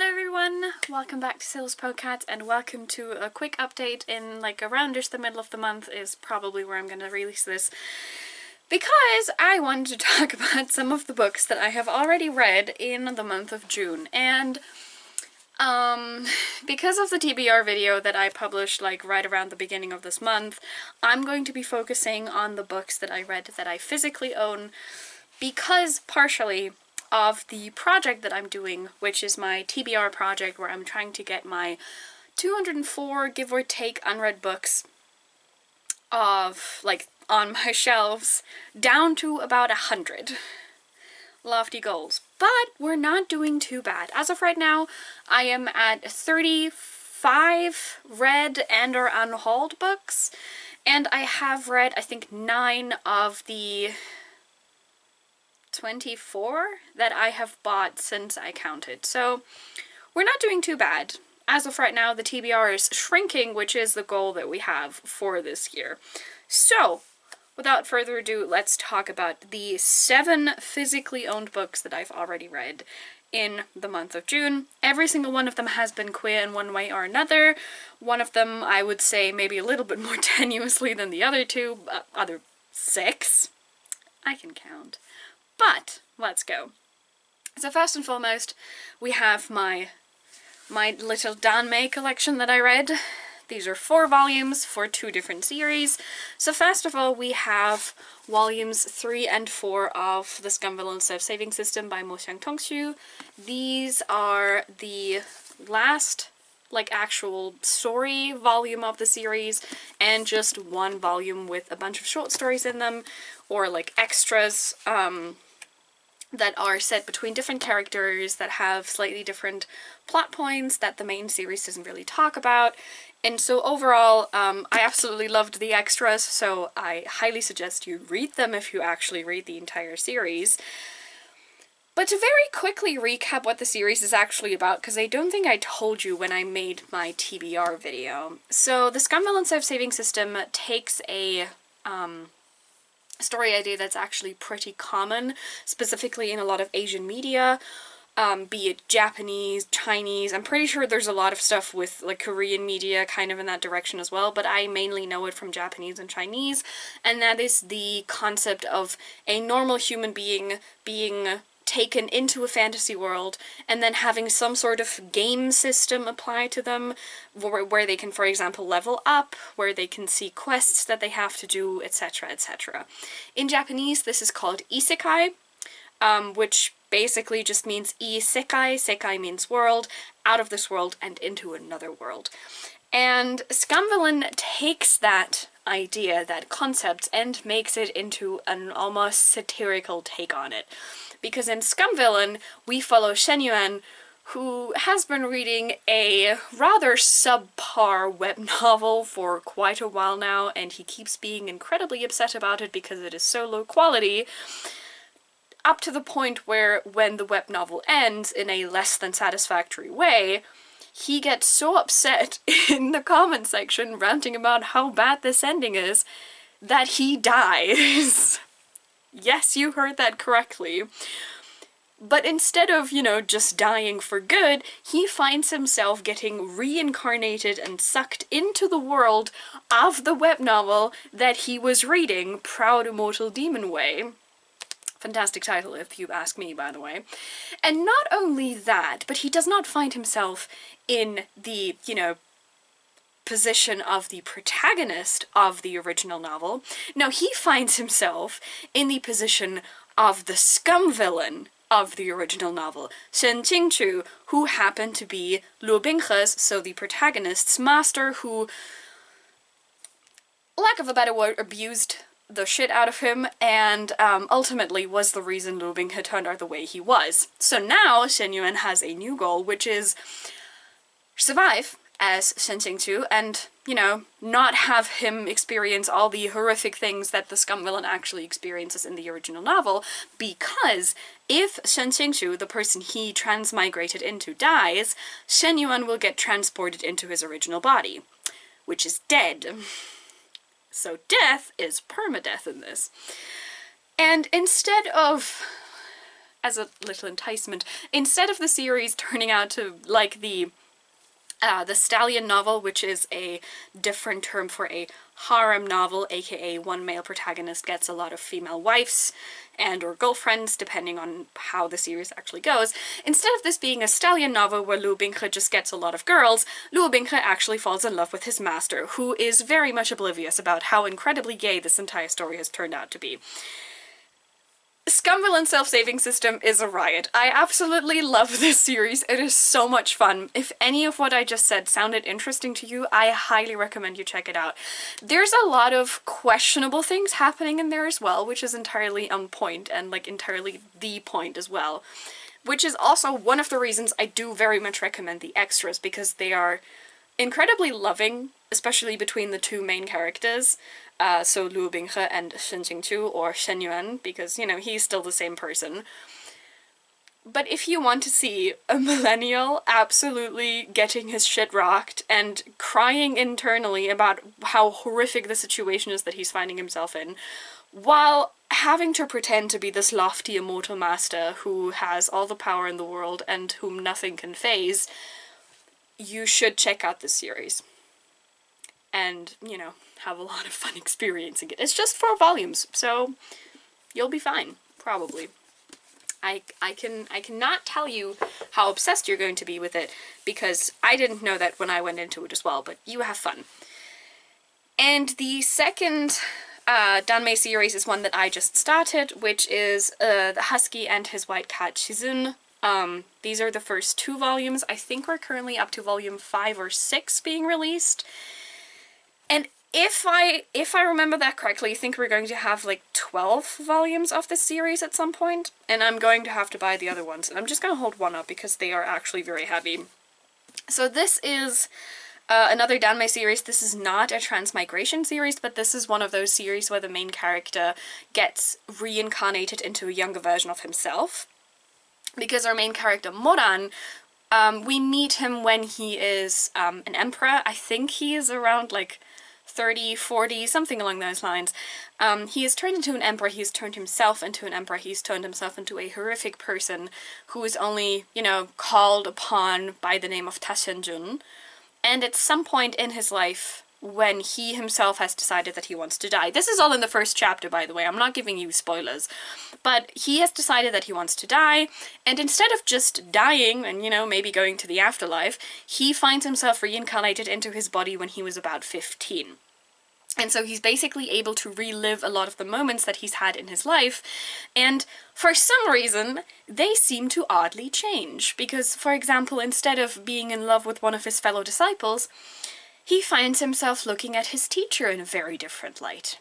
Hello everyone, welcome back to Sales Podcast and welcome to a quick update in like around just the middle of the month is probably where I'm going to release this. Because I wanted to talk about some of the books that I have already read in the month of June. And because of the TBR video that I published like right around the beginning of this month, I'm going to be focusing on the books that I read that I physically own because partially of the project that I'm doing, which is my TBR project where I'm trying to get my 204 give or take unread books of like on my shelves down to about 100. Lofty goals. But we're not doing too bad. As of right now, I am at 35 read and or unhauled books, and I have read I think 9 of the 24 that I have bought since I counted. So we're not doing too bad. As of right now, the TBR is shrinking, which is the goal that we have for this year. So without further ado, let's talk about the 7 physically owned books that I've already read in the month of June. Every single one of them has been queer in one way or another. One of them, I would say, maybe a little bit more tenuously than the other 2, other 6. I can count. But let's go. So first and foremost, we have my little Danmei collection that I read. These are 4 volumes for 2 different series. So first of all, we have volumes 3 and 4 of The Scum Villain Self-Saving System by Mo Xiang-Tongxu. These are the last like actual story volume of the series, and just 1 volume with a bunch of short stories in them, or like extras, that are set between different characters that have slightly different plot points that the main series doesn't really talk about. And so overall, I absolutely loved the extras, so I highly suggest you read them if you actually read the entire series. But to very quickly recap what the series is actually about, because I don't think I told you when I made my TBR video. So the Scum Villain Self-Saving System takes a story idea that's actually pretty common, specifically in a lot of Asian media, be it Japanese, Chinese. I'm pretty sure there's a lot of stuff with like Korean media kind of in that direction as well, but I mainly know it from Japanese and Chinese, and that is the concept of a normal human being being taken into a fantasy world and then having some sort of game system apply to them where they can, for example, level up, where they can see quests that they have to do, etc, etc. In Japanese, this is called isekai, which basically just means isekai. Sekai means world, out of this world and into another world. And Scum Villain takes that idea, that concept, and makes it into an almost satirical take on it. Because in Scum Villain, we follow Shen Yuan, who has been reading a rather subpar web novel for quite a while now, and he keeps being incredibly upset about it because it is so low quality, up to the point where when the web novel ends in a less than satisfactory way, he gets so upset in the comment section ranting about how bad this ending is that he dies. Yes, you heard that correctly. But instead of, you know, just dying for good, he finds himself getting reincarnated and sucked into the world of the web novel that he was reading, Proud Immortal Demon Way. Fantastic title, if you ask me, by the way. And not only that, but he does not find himself in the, you know, position of the protagonist of the original novel. No, he finds himself in the position of the scum villain of the original novel, Shen Qingchu, who happened to be Lu Binghe's, so the protagonist's master, who, lack of a better word, abused the shit out of him, and ultimately was the reason Lu Binghe turned out the way he was. So now Shen Yuan has a new goal, which is survive as Shen Qingchu, and, you know, not have him experience all the horrific things that the scum villain actually experiences in the original novel, because if Shen Qingchu, the person he transmigrated into, dies, Shen Yuan will get transported into his original body, which is dead. So death is permadeath in this. And instead of as a little enticement, instead of the series turning out to like the Stallion novel, which is a different term for a harem novel, aka one male protagonist gets a lot of female wives and or girlfriends, depending on how the series actually goes. Instead of this being a Stallion novel where Luo Binghe just gets a lot of girls, Luo Binghe actually falls in love with his master, who is very much oblivious about how incredibly gay this entire story has turned out to be. Scumvillain Self-Saving System is a riot. I absolutely love this series. It is so much fun. If any of what I just said sounded interesting to you, I highly recommend you check it out. There's a lot of questionable things happening in there as well, which is entirely on point and like entirely the point as well. Which is also one of the reasons I do very much recommend the extras, because they are incredibly loving, especially between the two main characters. So Luo Binghe and Shen Qingqiu, or Shen Yuan, because, you know, he's still the same person. But if you want to see a millennial absolutely getting his shit rocked and crying internally about how horrific the situation is that he's finding himself in, while having to pretend to be this lofty immortal master who has all the power in the world and whom nothing can faze, you should check out this series. And, you know, have a lot of fun experiencing it. It's just 4 volumes, so you'll be fine, probably. I cannot tell you how obsessed you're going to be with it, because I didn't know that when I went into it as well, but you have fun. And the second Danmei series is one that I just started, which is The Husky and His White Cat Shizun. These are the first 2 volumes. I think we're currently up to volume 5 or 6 being released. And if I remember that correctly, I think we're going to have like 12 volumes of this series at some point, and I'm going to have to buy the other ones, and I'm just going to hold one up because they are actually very heavy. So this is another Danmei series. This is not a transmigration series, but this is one of those series where the main character gets reincarnated into a younger version of himself. Because our main character, Moran, we meet him when he is an emperor. I think he is around like 30, 40, something along those lines. He has turned into an emperor, he's turned himself into an emperor, he's turned himself into a horrific person who is only, you know, called upon by the name of Ta Shenjun. And at some point in his life, when he himself has decided that he wants to die. This is all in the first chapter, by the way, I'm not giving you spoilers. But he has decided that he wants to die, and instead of just dying and, you know, maybe going to the afterlife, he finds himself reincarnated into his body when he was about 15. And so he's basically able to relive a lot of the moments that he's had in his life, and for some reason, they seem to oddly change. Because, for example, instead of being in love with one of his fellow disciples, he finds himself looking at his teacher in a very different light.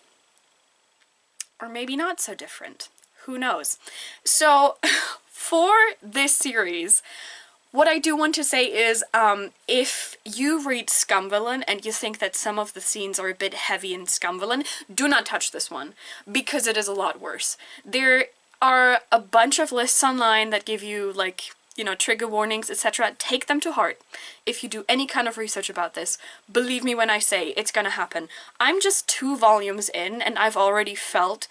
Or maybe not so different. Who knows? So, for this series, what I do want to say is, if you read Scumvillain and you think that some of the scenes are a bit heavy in Scumvillain, do not touch this one, because it is a lot worse. There are a bunch of lists online that give you, like, you know, trigger warnings, etc. Take them to heart. If you do any kind of research about this, believe me when I say it's gonna happen. I'm just 2 volumes in, and I've already felt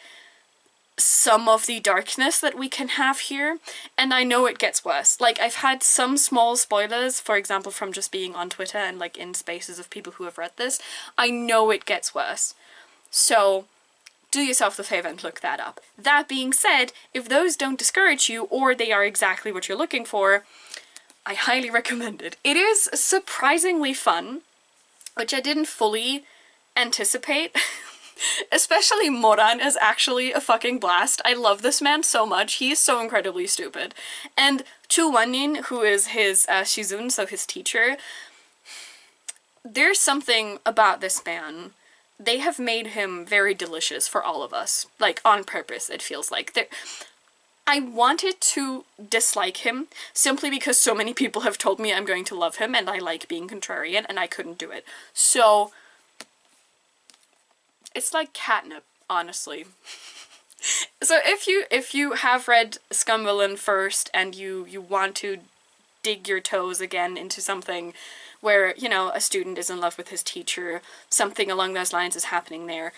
some of the darkness that we can have here, and I know it gets worse. Like, I've had some small spoilers, for example, from just being on Twitter and, like, in spaces of people who have read this. I know it gets worse. So, do yourself the favor and look that up. That being said, if those don't discourage you, or they are exactly what you're looking for, I highly recommend it. It is surprisingly fun, which I didn't fully anticipate. Especially Moran is actually a fucking blast. I love this man so much. He is so incredibly stupid. And Chu Wanyin, who is his Shizun, so his teacher, there's something about this man. They have made him very delicious for all of us. Like, on purpose, it feels like. I wanted to dislike him, simply because so many people have told me I'm going to love him, and I like being contrarian, and I couldn't do it. So, it's like catnip, honestly. So if you have read Scumvillain first, and you want to dig your toes again into something where, you know, a student is in love with his teacher, something along those lines is happening there.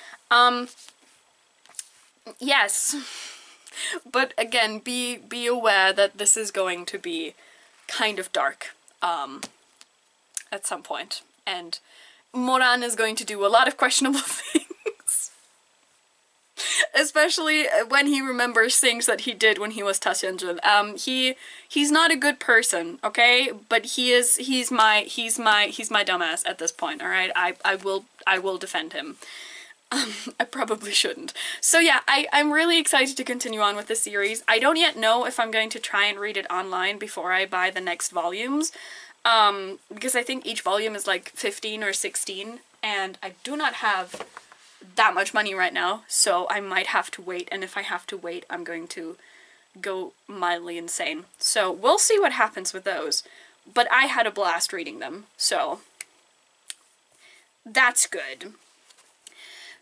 Yes, But again, be aware that this is going to be kind of dark at some point. And Moran is going to do a lot of questionable things. Especially when he remembers things that he did when he was Ta Xianzhen. He's not a good person, okay? But he's my dumbass at this point, alright? I will defend him. I probably shouldn't. So yeah, I'm really excited to continue on with the series. I don't yet know if I'm going to try and read it online before I buy the next volumes. Because I think each volume is like 15 or 16, and I do not have that much money right now, so I might have to wait, and if I have to wait, I'm going to go mildly insane. So we'll see what happens with those. But I had a blast reading them, so that's good.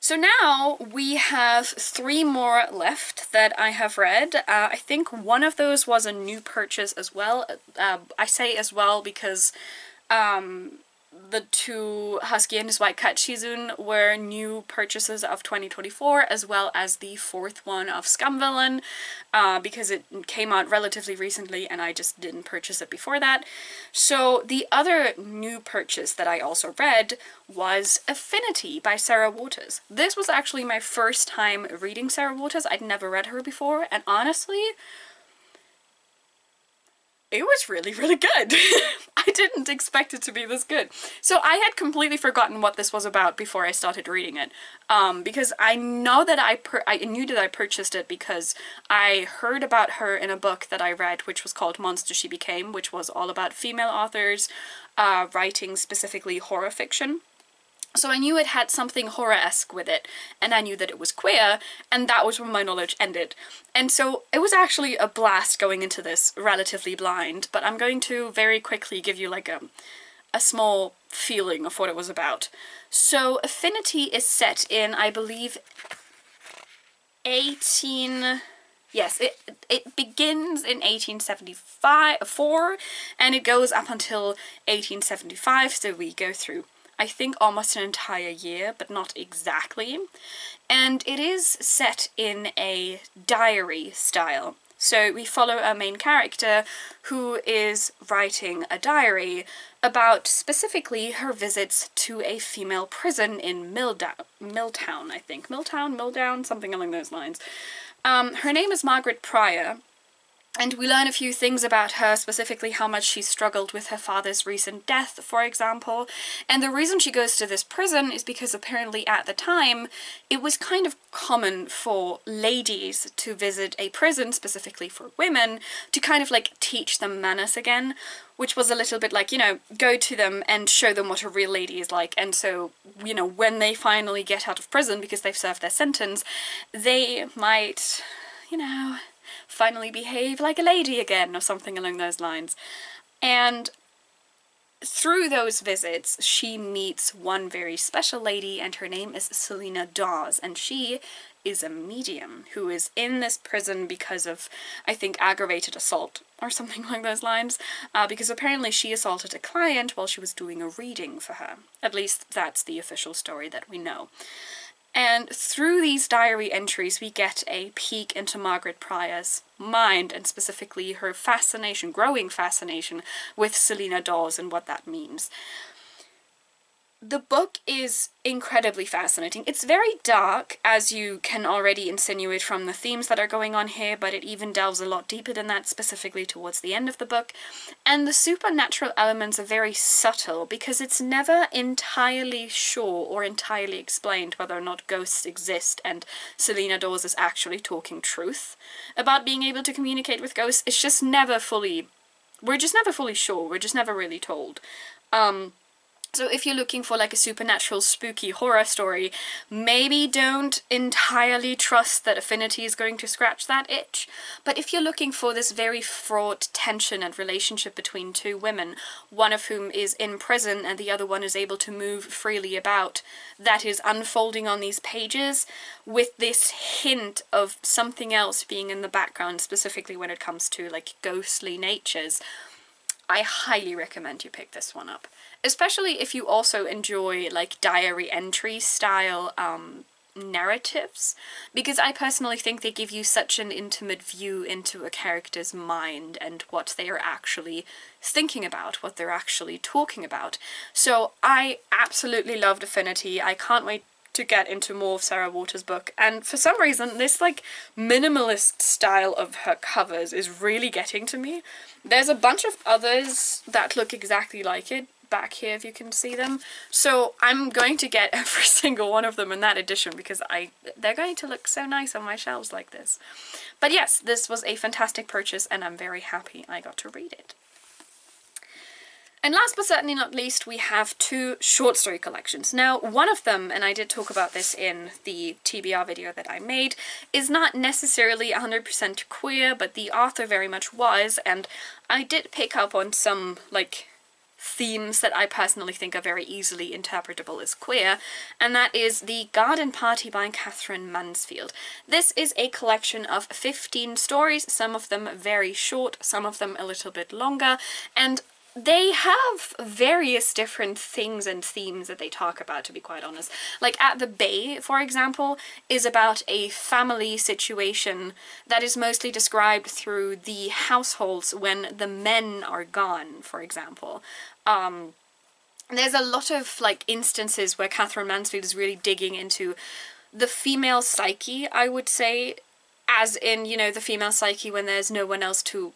So now we have 3 more left that I have read. I think one of those was a new purchase as well. I say as well because the 2 Husky and his White Cat Shizun were new purchases of 2024, as well as the 4th one of Scum Villain, because it came out relatively recently and I just didn't purchase it before that. So the other new purchase that I also read was Affinity by Sarah Waters. This was actually my first time reading Sarah Waters. I'd never read her before, and honestly, it was really, really good. I didn't expect it to be this good. So I had completely forgotten what this was about before I started reading it. Because I know that I knew that I purchased it because I heard about her in a book that I read, which was called Monster She Became, which was all about female authors writing specifically horror fiction. So I knew it had something horror-esque with it, and I knew that it was queer, and that was where my knowledge ended. And so it was actually a blast going into this relatively blind, but I'm going to very quickly give you like a small feeling of what it was about. So Affinity is set in, I believe, Yes, it begins in 1874, and it goes up until 1875, so we go through, I think, almost an entire year, but not exactly. And it is set in a diary style. So we follow our main character who is writing a diary about specifically her visits to a female prison in Milltown, I think. Milldown, something along those lines. Her name is Margaret Pryor. And we learn a few things about her, specifically how much she struggled with her father's recent death, for example. And the reason she goes to this prison is because apparently at the time, it was kind of common for ladies to visit a prison, specifically for women, to kind of like teach them manners again, which was a little bit like, you know, go to them and show them what a real lady is like. And so, you know, when they finally get out of prison because they've served their sentence, they might, you know, finally behave like a lady again, or something along those lines. And through those visits, she meets one very special lady, and her name is Selena Dawes, and she is a medium who is in this prison because of, I think, aggravated assault, or something along those lines, because apparently she assaulted a client while she was doing a reading for her. At least that's the official story that we know. And through these diary entries, we get a peek into Margaret Pryor's mind, and specifically her fascination, growing fascination, with Selena Dawes and what that means. The book is incredibly fascinating. It's very dark, as you can already insinuate from the themes that are going on here, but it even delves a lot deeper than that, specifically towards the end of the book. And the supernatural elements are very subtle, because it's never entirely sure or entirely explained whether or not ghosts exist and Selena Dawes is actually talking truth about being able to communicate with ghosts. It's just never fully... We're just never fully sure. We're just never really told. So if you're looking for like a supernatural, spooky horror story, maybe don't entirely trust that Affinity is going to scratch that itch. But if you're looking for this very fraught tension and relationship between 2 women, one of whom is in prison and the other one is able to move freely about, that is unfolding on these pages, with this hint of something else being in the background, specifically when it comes to like ghostly natures, I highly recommend you pick this one up. Especially if you also enjoy like diary entry style narratives, because I personally think they give you such an intimate view into a character's mind and what they are actually thinking about, what they're actually talking about. So I absolutely loved Affinity. I can't wait to get into more of Sarah Waters' book, and for some reason this like minimalist style of her covers is really getting to me. There's a bunch of others that look exactly like it back here if you can see them, so I'm going to get every single one of them in that edition because they're going to look so nice on my shelves like this. But yes, this was a fantastic purchase and I'm very happy I got to read it. And last but certainly not least, we have two short story collections. Now, one of them, and I did talk about this in the TBR video that I made, is not necessarily 100% queer, but the author very much was, and I did pick up on some, like, themes that I personally think are very easily interpretable as queer, and that is The Garden Party by Katherine Mansfield. This is a collection of 15 stories, some of them very short, some of them a little bit longer, and they have various different things and themes that they talk about, to be quite honest. Like At the Bay, for example, is about a family situation that is mostly described through the households when the men are gone, for example. There's a lot of like instances where Katherine Mansfield is really digging into the female psyche, I would say, as in, you know, the female psyche when there's no one else to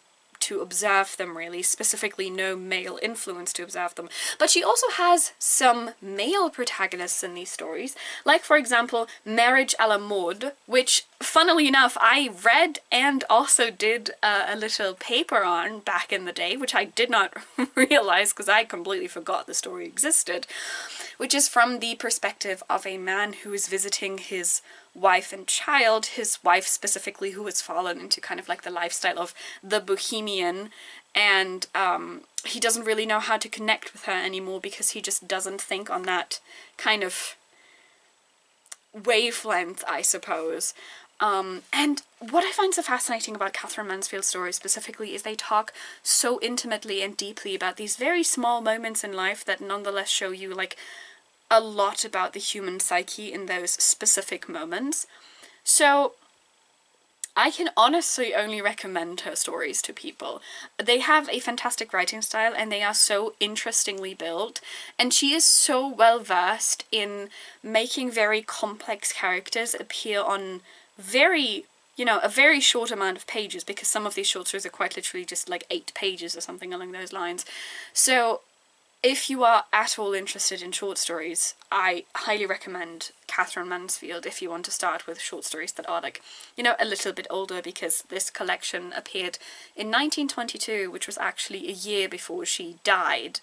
observe them, really, specifically no male influence to observe them. But she also has some male protagonists in these stories, like for example Marriage à la Mode, which funnily enough I read and also did a little paper on back in the day, which I did not realize because I completely forgot the story existed, which is from the perspective of a man who is visiting his wife and child, his wife specifically, who has fallen into kind of like the lifestyle of the bohemian, and he doesn't really know how to connect with her anymore because he just doesn't think on that kind of wavelength, I suppose. And what I find so fascinating about Katherine Mansfield's stories specifically is they talk so intimately and deeply about these very small moments in life that nonetheless show you like a lot about the human psyche in those specific moments. So I can honestly only recommend her stories to people. They have a fantastic writing style and they are so interestingly built, and she is so well versed in making very complex characters appear on very, you know, a very short amount of pages, because some of these short stories are quite literally just like 8 pages or something along those lines. So if you are at all interested in short stories, I highly recommend Katherine Mansfield if you want to start with short stories that are like, you know, a little bit older, because this collection appeared in 1922, which was actually a year before she died,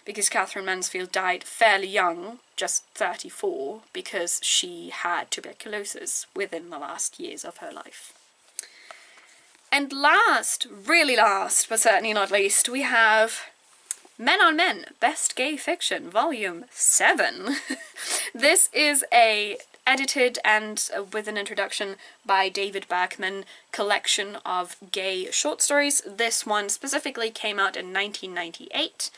because Katherine Mansfield died fairly young, just 34, because she had tuberculosis within the last years of her life. And last, really last, but certainly not least, we have Men on Men, Best Gay Fiction, Volume 7. This is a edited and with an introduction by David Berkman collection of gay short stories. This one specifically came out in 1998.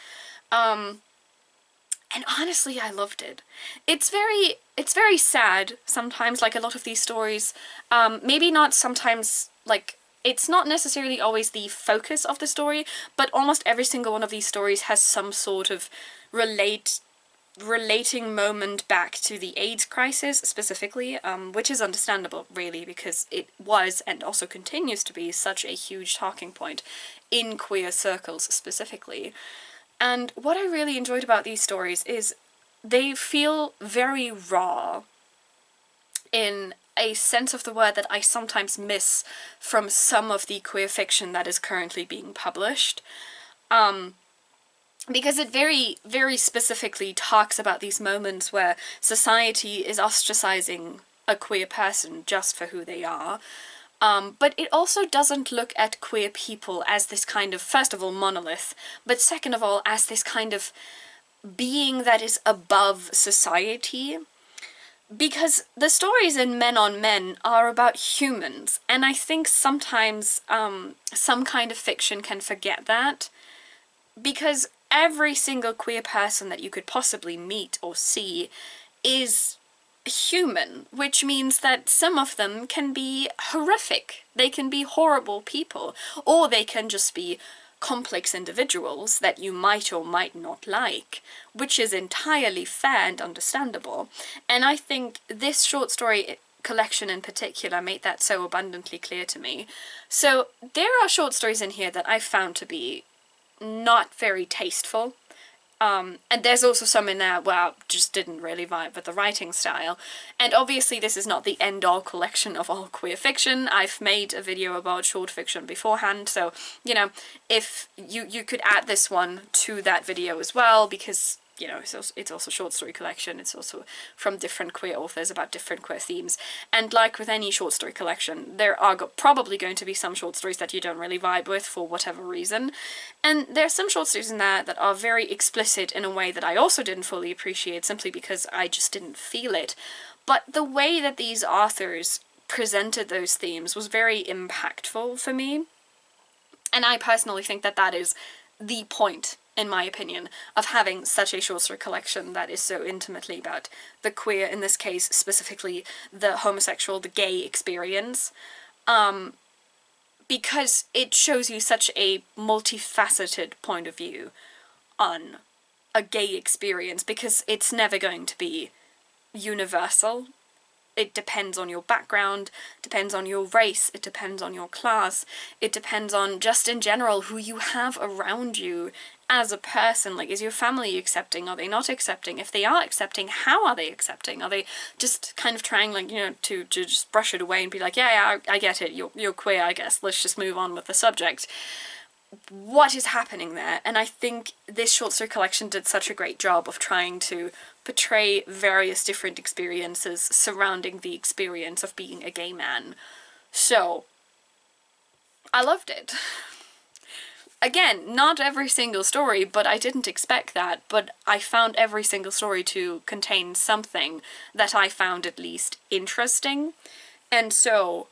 And honestly, I loved it. It's very sad sometimes, like a lot of these stories. Maybe not sometimes, like, it's not necessarily always the focus of the story, but almost every single one of these stories has some sort of relating moment back to the AIDS crisis specifically, which is understandable, really, because it was and also continues to be such a huge talking point in queer circles specifically. And what I really enjoyed about these stories is they feel very raw in a sense of the word that I sometimes miss from some of the queer fiction that is currently being published. Because it very, very specifically talks about these moments where society is ostracizing a queer person just for who they are. But it also doesn't look at queer people as this kind of, first of all, monolith, but second of all, as this kind of being that is above society. Because the stories in Men on Men are about humans, and I think sometimes some kind of fiction can forget that, because every single queer person that you could possibly meet or see is human, which means that some of them can be horrific. They can be horrible people, or they can just be complex individuals that you might or might not like, which is entirely fair and understandable. And I think this short story collection in particular made that so abundantly clear to me. So there are short stories in here that I found to be not very tasteful. And there's also some in there where I just didn't really vibe with the writing style. And obviously this is not the end-all collection of all queer fiction. I've made a video about short fiction beforehand, so, you know, if you could add this one to that video as well, because, you know, it's also a short story collection. It's also from different queer authors about different queer themes. And like with any short story collection, there are probably going to be some short stories that you don't really vibe with for whatever reason. And there's some short stories in there that are very explicit in a way that I also didn't fully appreciate, simply because I just didn't feel it. But the way that these authors presented those themes was very impactful for me. And I personally think that that is the point, in my opinion, of having such a short story collection that is so intimately about the queer, in this case specifically the homosexual, the gay experience, because it shows you such a multifaceted point of view on a gay experience, because it's never going to be universal. It depends on your background, depends on your race, it depends on your class, it depends on, just in general, who you have around you as a person. Like, is your family accepting? Are they not accepting? If they are accepting, how are they accepting? Are they just kind of trying, like, you know, to just brush it away and be like, yeah, I get it, you're queer, I guess, let's just move on with the subject. What is happening there? And I think this short story collection did such a great job of trying to portray various different experiences surrounding the experience of being a gay man. So, I loved it. Again, not every single story, but I didn't expect that, but I found every single story to contain something that I found at least interesting, and so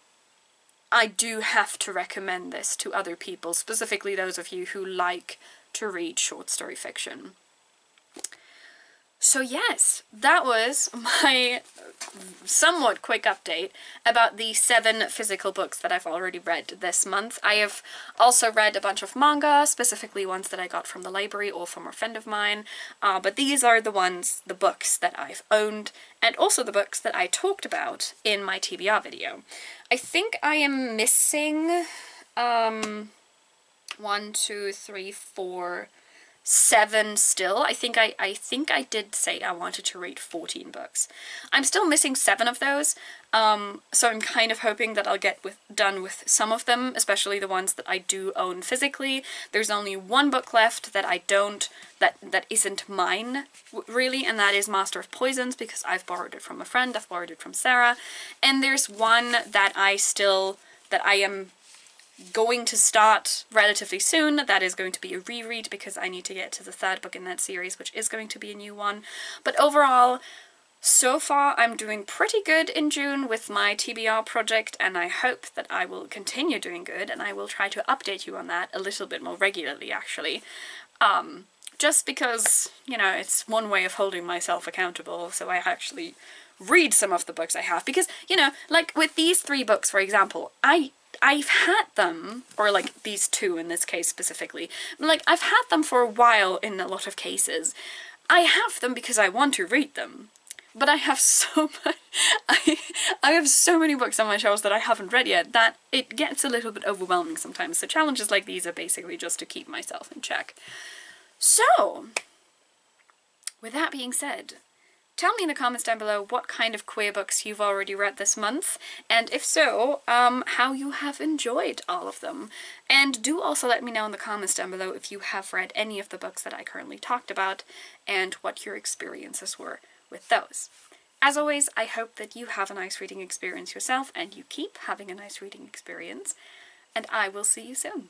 I do have to recommend this to other people, specifically those of you who like to read short story fiction. So yes, that was my somewhat quick update about the 7 physical books that I've already read this month. I have also read a bunch of manga, specifically ones that I got from the library or from a friend of mine, but these are the books that I've owned, and also the books that I talked about in my TBR video. I think I am missing 1, 2, 3, 4, 7 still. I think I did say I wanted to read 14 books. I'm still missing 7 of those, so I'm kind of hoping that I'll get done with some of them, especially the ones that I do own physically. There's only 1 book left that I don't, that isn't mine, really, and that is Master of Poisons, because I've borrowed it from a friend, I've borrowed it from Sarah, and there's one that I am going to start relatively soon. That is going to be a reread, because I need to get to the 3rd book in that series, which is going to be a new one. But overall, so far I'm doing pretty good in June with my TBR project, and I hope that I will continue doing good, and I will try to update you on that a little bit more regularly, actually. Just because, you know, it's one way of holding myself accountable, so I actually read some of the books I have, because, you know, like with these 3 books, for example, I've had them, or like these 2 in this case specifically, like I've had them for a while in a lot of cases. I have them because I want to read them, but I have so much, I have so many books on my shelves that I haven't read yet that it gets a little bit overwhelming sometimes, so challenges like these are basically just to keep myself in check. So, with that being said, tell me in the comments down below what kind of queer books you've already read this month, and if so, how you have enjoyed all of them. And do also let me know in the comments down below if you have read any of the books that I currently talked about, and what your experiences were with those. As always, I hope that you have a nice reading experience yourself, and you keep having a nice reading experience, and I will see you soon.